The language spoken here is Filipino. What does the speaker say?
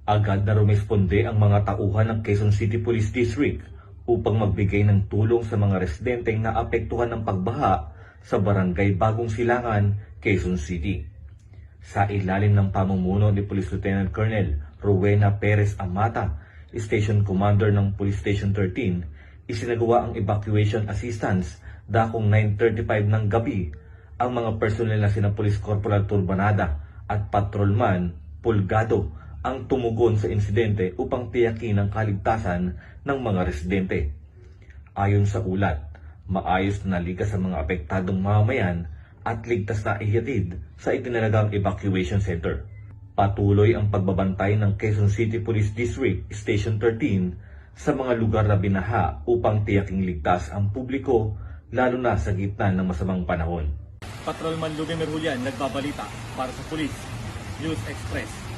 Agad na rumesponde ang mga tauhan ng Quezon City Police District upang magbigay ng tulong sa mga residenteng naapektuhan ng pagbaha sa Barangay Bagong Silangan, Quezon City. Sa ilalim ng pamumuno ni Police Lieutenant Colonel Rowena Perez Amata, Station Commander ng Police Station 13, isinagawa ang evacuation assistance dakong 9:35 ng gabi. Ang mga personnel na sina Police Corporal Turbanada at Patrolman Pulgado ang tumugon sa insidente upang tiyakin ang kaligtasan ng mga residente. Ayon sa ulat, maayos na nalikas ang mga apektadong mamamayan at ligtas na ihatid sa itinalagang evacuation center. Patuloy ang pagbabantay ng Quezon City Police District Station 13 sa mga lugar na binaha upang tiyaking ligtas ang publiko lalo na sa gitna ng masamang panahon. Patrolman Lugan Merhulian nagbabalita para sa Police News Express.